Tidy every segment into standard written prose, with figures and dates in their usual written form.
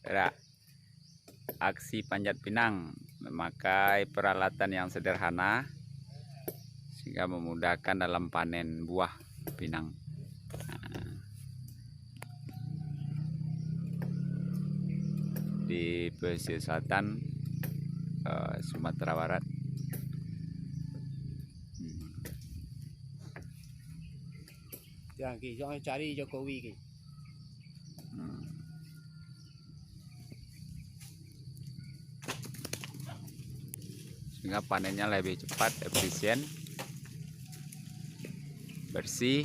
Gerak. Aksi panjat pinang memakai peralatan yang sederhana sehingga memudahkan dalam panen buah pinang. Di pesisir selatan Sumatera Barat. Jangan cari Jokowi. Sehingga panennya lebih cepat, efisien, bersih.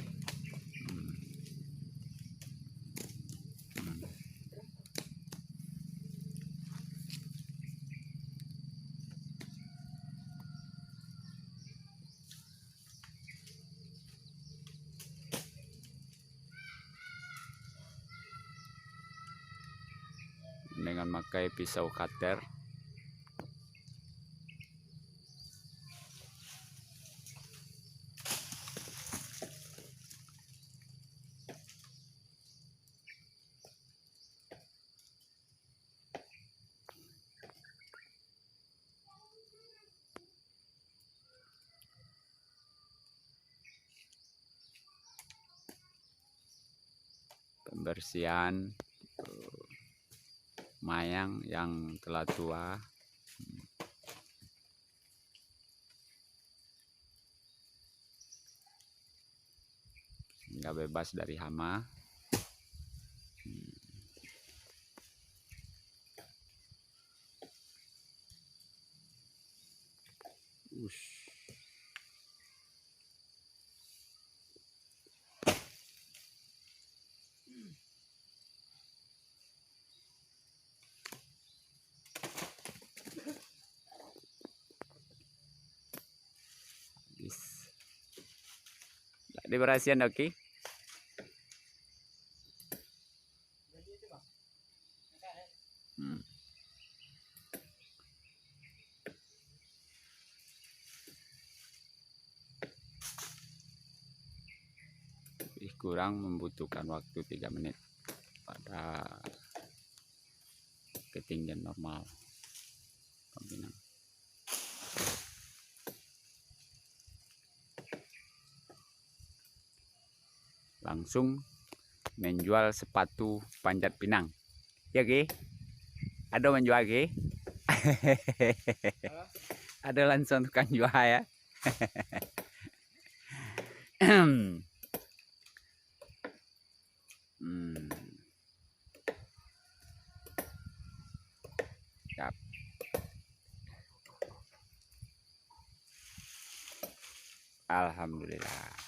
Dengan memakai pisau cutter. Pembersihan mayang yang telah tua. Sehingga bebas dari hama. Diberasihan, oke. Lebih kurang membutuhkan waktu 3 menit pada ketinggian normal. Langsung menjual sepatu panjat pinang. Ya, Ki? Ada menjual, Ki? Ada langsung tukang jual ya. Siap. Alhamdulillah.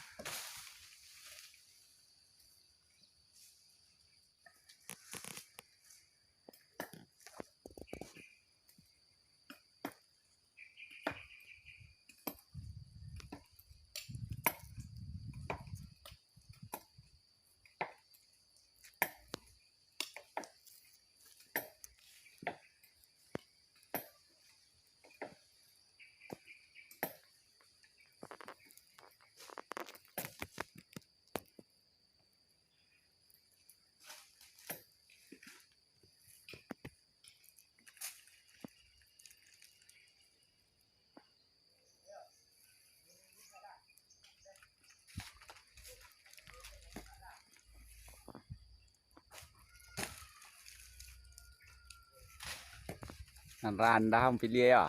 Rendah pilih ya.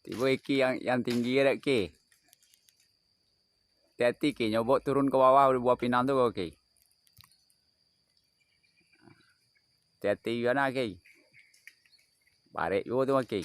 Tiba iki yang tinggi ya, Ki. Hati-hati, Ki, nyobok turun ke bawah buah pinang tuh, Ki. Hati-hati juga nak, Ki. Barik juga tuh, Ki.